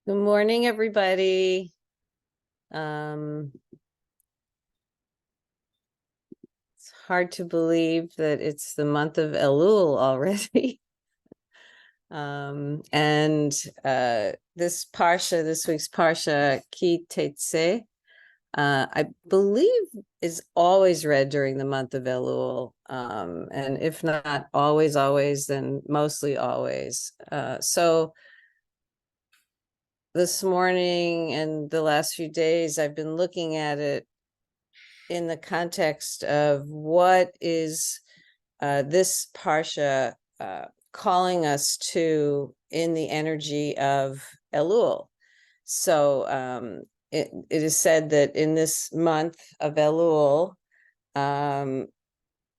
Good morning, everybody. It's hard to believe that it's the month of Elul already. And this week's Parsha, Ki Tetzei, I believe is always read during the month of Elul. And if not always, then mostly always. So this morning and the last few days, I've been looking at it in the context of what is this Parsha calling us to in the energy of Elul. So it is said that in this month of Elul,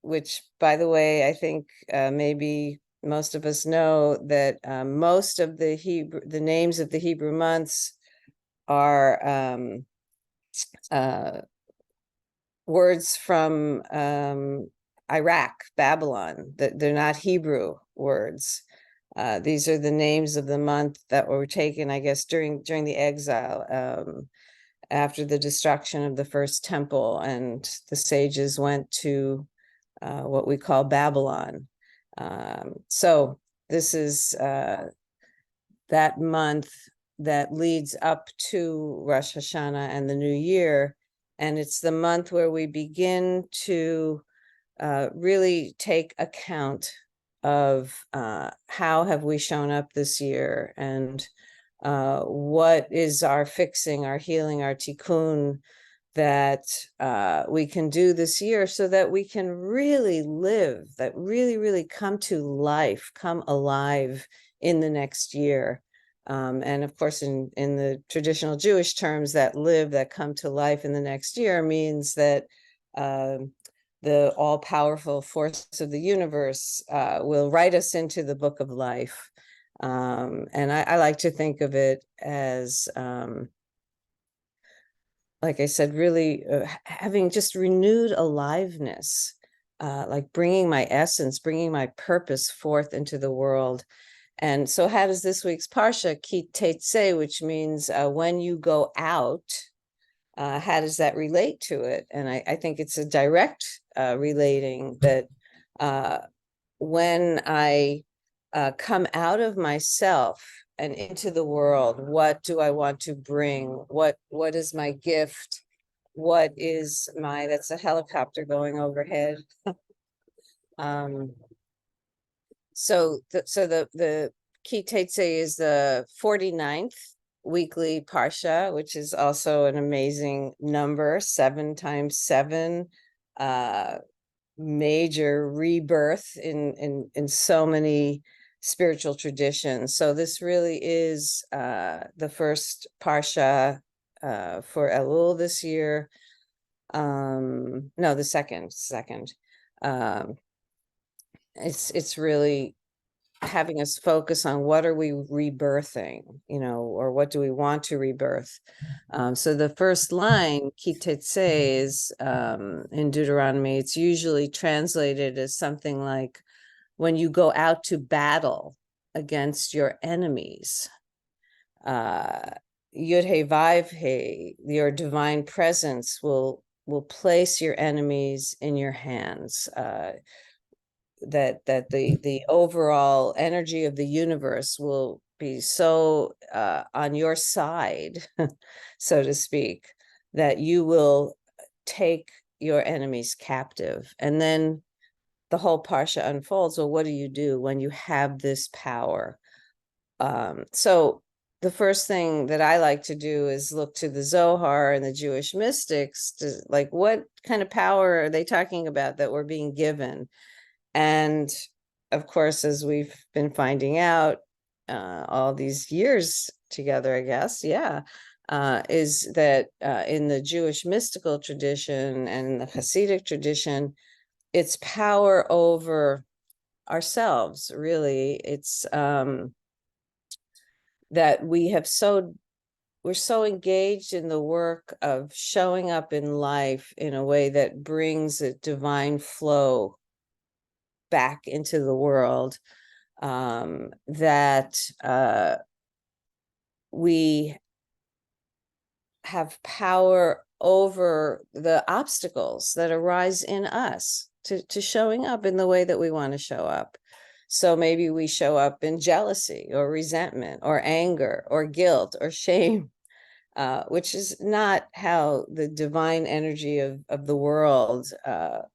which, by the way, I think maybe most of us know that most of the names of the Hebrew months are words from Iraq, Babylon, that they're not Hebrew words. These are the names of the month that were taken, I guess, during the exile, after the destruction of the first temple, and the sages went to what we call Babylon. So this is that month that leads up to Rosh Hashanah and the New Year. And it's the month where we begin to really take account of how have we shown up this year, and what is our fixing, our healing, our tikkun that we can do this year, so that we can really live, that really come to life, come alive in the next year. And of course, in the traditional Jewish terms, that live, that come to life in the next year means that the all-powerful force of the universe will write us into the book of life. And I like to think of it as, like I said, really having just renewed aliveness, like bringing my essence, bringing my purpose forth into the world. And so how does this week's Parsha, Ki Tetzei, which means when you go out, how does that relate to it? And I think it's a direct relating that when I come out of myself and into the world, what do I want to bring? What is my gift? What is my, that's a helicopter going overhead. So the Ki Tetzei is the 49th weekly Parsha, which is also an amazing number, 7 times 7, major rebirth in so many spiritual traditions. So this really is the first Parsha for Elul this year. No, the second. It's really having us focus on what are we rebirthing, or what do we want to rebirth. So the first line, Ki Tetzei, is in Deuteronomy. It's usually translated as something like, when you go out to battle against your enemies. Yud He Vav He, your divine presence will place your enemies in your hands. That the overall energy of the universe will be so on your side, so to speak, that you will take your enemies captive. And then the whole Parsha unfolds. Well, what do you do when you have this power? So the first thing that I like to do is look to the Zohar and the Jewish mystics to, like, what kind of power are they talking about that we're being given? And of course, as we've been finding out all these years together, I guess, is that in the Jewish mystical tradition and the Hasidic tradition, it's power over ourselves, really. It's that we're so engaged in the work of showing up in life in a way that brings a divine flow back into the world, that we have power over the obstacles that arise in us to showing up in the way that we want to show up. So maybe we show up in jealousy or resentment or anger or guilt or shame, which is not how the divine energy of the world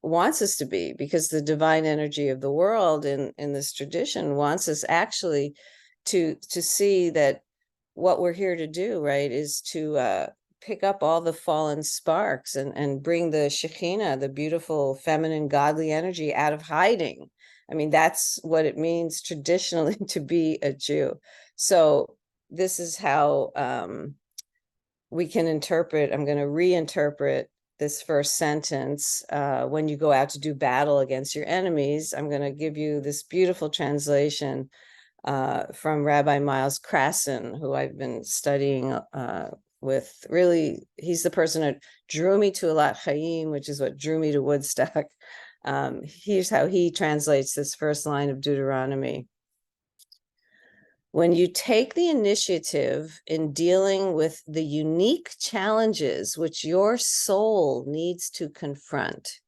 wants us to be, because the divine energy of the world in this tradition wants us actually to see that what we're here to do, right, is to pick up all the fallen sparks and bring the Shekhinah, the beautiful, feminine, godly energy out of hiding. I mean, that's what it means traditionally to be a Jew. So this is how we can interpret, I'm going to reinterpret this first sentence. When you go out to do battle against your enemies, I'm going to give you this beautiful translation from Rabbi Miles Krasson, who I've been studying with. Really, he's the person that drew me to Alat Chaim, which is what drew me to Woodstock. Here's how he translates this first line of Deuteronomy. When you take the initiative in dealing with the unique challenges which your soul needs to confront,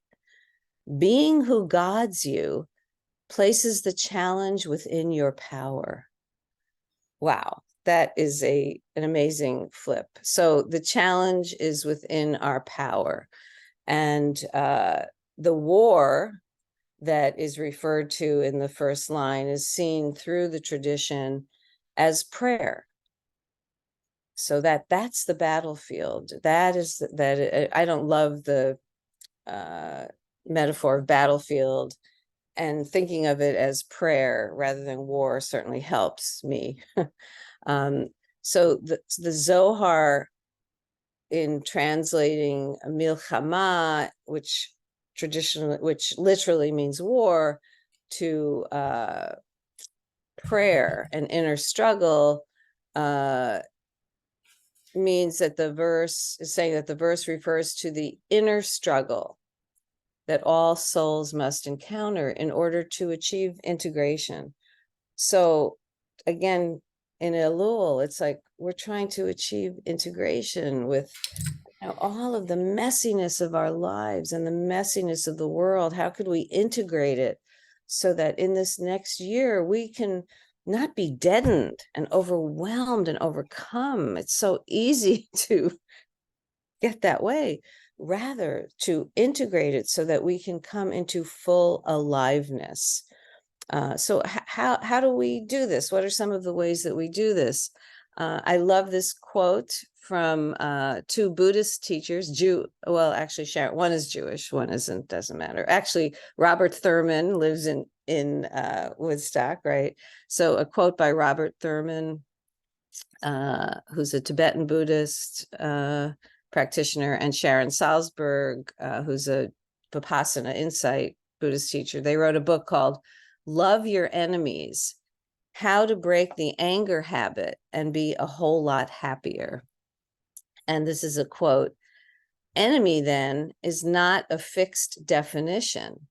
being who guides you places the challenge within your power. Wow, that is an amazing flip. So the challenge is within our power. And the war that is referred to in the first line is seen through the tradition as prayer. So that's the battlefield. That is that. I don't love the metaphor of battlefield, and thinking of it as prayer rather than war certainly helps me. So the Zohar, in translating milchama, which literally means war, to prayer and inner struggle, means that the verse is saying that the verse refers to the inner struggle that all souls must encounter in order to achieve integration. So again, in Elul, it's like we're trying to achieve integration with all of the messiness of our lives and the messiness of the world. How could we integrate it so that in this next year we can not be deadened and overwhelmed and overcome? It's so easy to get that way, rather to integrate it so that we can come into full aliveness. So how do we do this? What are some of the ways that we do this? I love this quote from two Buddhist teachers. Well, actually, Sharon, one is Jewish, one isn't. Doesn't matter. Actually, Robert Thurman lives in Woodstock, right? So a quote by Robert Thurman, who's a Tibetan Buddhist practitioner, and Sharon Salzberg, who's a Vipassana Insight Buddhist teacher. They wrote a book called Love Your Enemies: How to Break the Anger Habit and Be a Whole Lot Happier. And this is a quote: enemy, then, is not a fixed definition,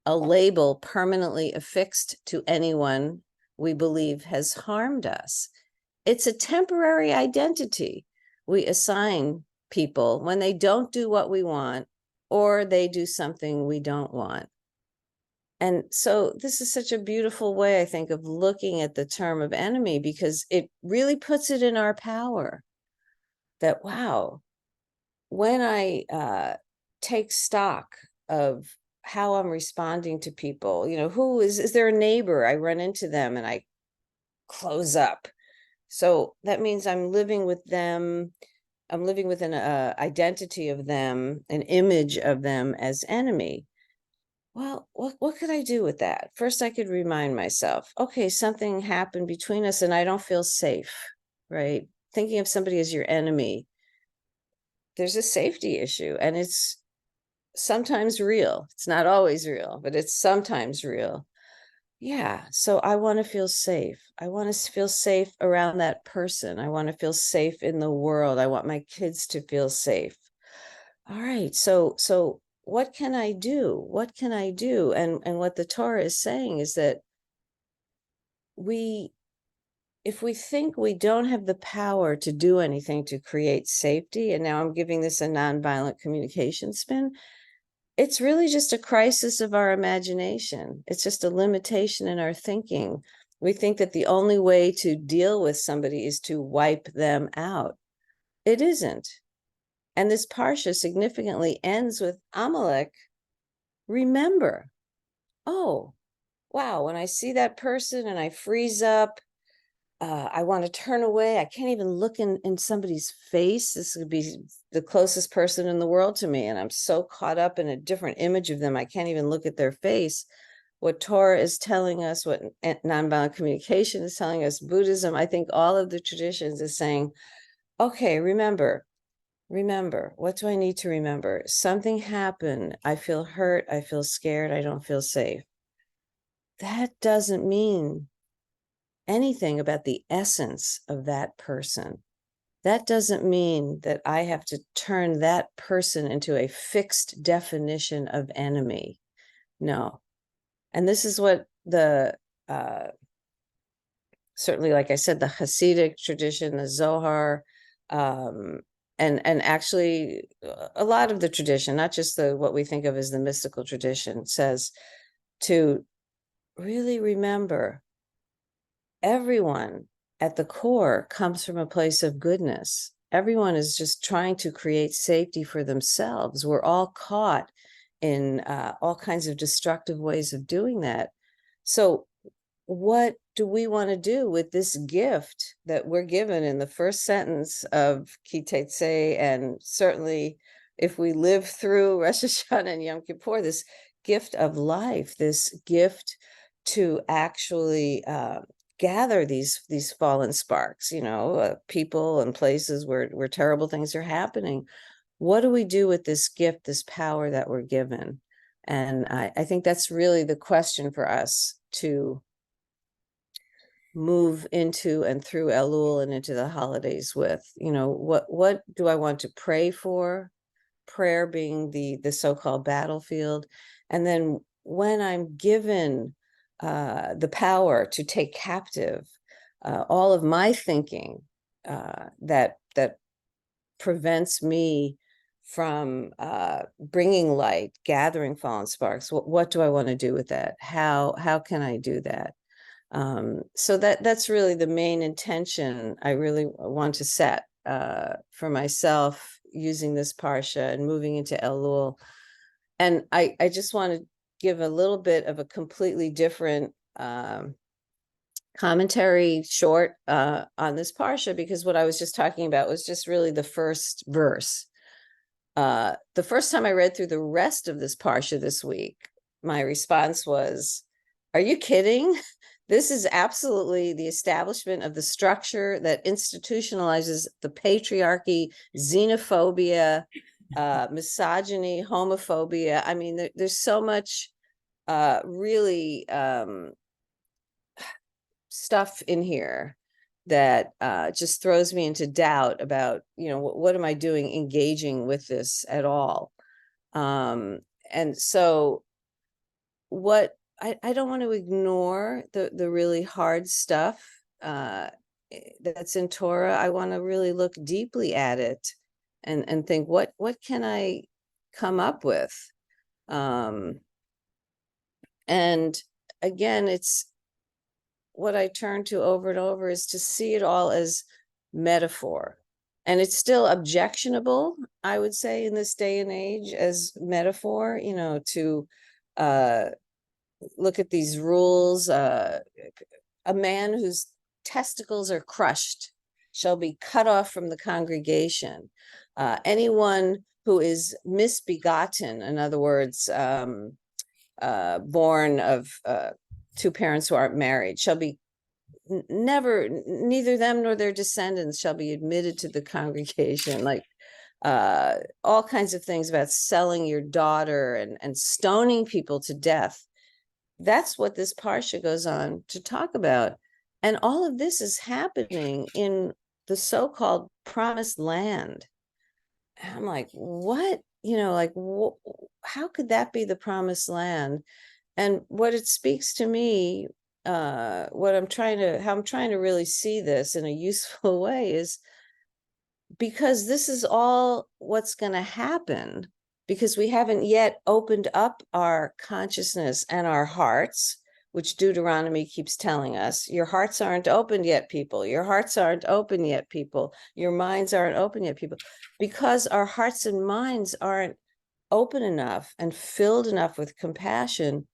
a label permanently affixed to anyone we believe has harmed us. It's a temporary identity we assign people when they don't do what we want or they do something we don't want. And so this is such a beautiful way, I think, of looking at the term of enemy, because it really puts it in our power that, wow, when I take stock of how I'm responding to people, who is there a neighbor? I run into them and I close up. So that means I'm living with them. I'm living with an identity of them, an image of them as enemy. Well, what could I do with that? First, I could remind myself, okay, something happened between us and I don't feel safe, right? Thinking of somebody as your enemy, there's a safety issue, and it's sometimes real. It's not always real, but it's sometimes real. Yeah, so I want to feel safe. I want to feel safe around that person. I want to feel safe in the world. I want my kids to feel safe. All right, so what can I do? What can I do? And what the Torah is saying is that we if we think we don't have the power to do anything to create safety, and now I'm giving this a nonviolent communication spin, it's really just a crisis of our imagination. It's just a limitation in our thinking. We think that the only way to deal with somebody is to wipe them out. It isn't. And this parsha significantly ends with Amalek. Remember, oh, wow, when I see that person and I freeze up, I want to turn away. I can't even look in somebody's face. This would be the closest person in the world to me. And I'm so caught up in a different image of them, I can't even look at their face. What Torah is telling us, what nonviolent communication is telling us, Buddhism, I think all of the traditions is saying, okay, remember, what do I need to remember? Something happened. I feel hurt. I feel scared. I don't feel safe. That doesn't mean anything about the essence of that person. That doesn't mean that I have to turn that person into a fixed definition of enemy. No. And this is what the, certainly, like I said, the Hasidic tradition, the Zohar, and actually a lot of the tradition, not just the what we think of as the mystical tradition, says to really remember everyone at the core comes from a place of goodness. Everyone is just trying to create safety for themselves. We're all caught in all kinds of destructive ways of doing that. So what do we want to do with this gift that we're given in the first sentence of Tetzei, and certainly if we live through Rosh Hashanah and Yom Kippur, this gift of life, this gift to actually gather these fallen sparks, people and places where terrible things are happening. What do we do with this gift, this power that we're given? And I think that's really the question for us to move into and through Elul and into the holidays with. What do I want to pray for? Prayer being the so-called battlefield. And then when I'm given the power to take captive all of my thinking that prevents me from bringing light, gathering fallen sparks, what do I want to do with that? How can I do that? So that's really the main intention I really want to set for myself using this parsha and moving into Elul. And I just want to give a little bit of a completely different commentary short on this parsha, because what I was just talking about was just really the first verse. The first time I read through the rest of this parsha this week, my response was, are you kidding? This is absolutely the establishment of the structure that institutionalizes the patriarchy, xenophobia, misogyny, homophobia. I mean, there's so much really stuff in here that just throws me into doubt about, what am I doing engaging with this at all? And so what I don't want to ignore the really hard stuff that's in Torah. I want to really look deeply at it and think, what can I come up with? And again, it's what I turn to over and over is to see it all as metaphor. And it's still objectionable, I would say, in this day and age as metaphor, to look at these rules. A man whose testicles are crushed shall be cut off from the congregation. Anyone who is misbegotten, in other words, born of two parents who aren't married, shall be neither them nor their descendants shall be admitted to the congregation. Like all kinds of things about selling your daughter and stoning people to death. That's what this parsha goes on to talk about. And all of this is happening in the so-called promised land. And I'm like, what? How could that be the promised land? And what it speaks to me what I'm trying to, how I'm trying to really see this in a useful way is because this is all what's going to happen because we haven't yet opened up our consciousness and our hearts, which Deuteronomy keeps telling us. Your hearts aren't open yet, people. Your hearts aren't open yet, people. Your minds aren't open yet, people. Because our hearts and minds aren't open enough and filled enough with compassion,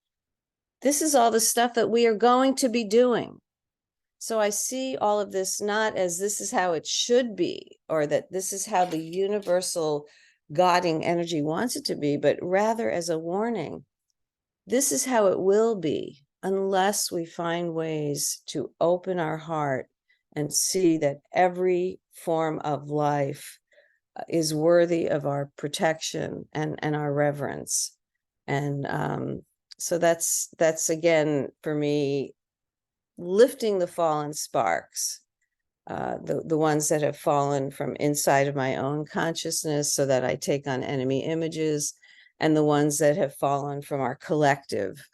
this is all the stuff that we are going to be doing. So I see all of this not as this is how it should be, or that this is how the universal guiding energy wants it to be, but rather as a warning. This is how it will be unless we find ways to open our heart and see that every form of life is worthy of our protection and our reverence. And so that's again for me, lifting the fallen sparks, the ones that have fallen from inside of my own consciousness so that I take on enemy images, and the ones that have fallen from our collective,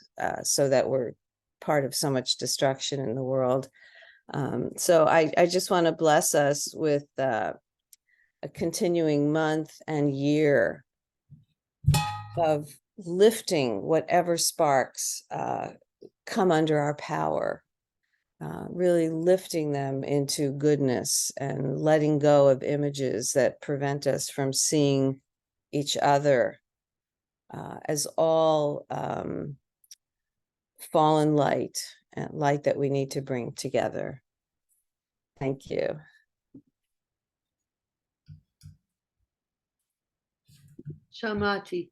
so that we're part of so much destruction in the world. So I just want to bless us with a continuing month and year of lifting whatever sparks come under our power. Really lifting them into goodness and letting go of images that prevent us from seeing each other as all fallen light and light that we need to bring together. Thank you. Shamati.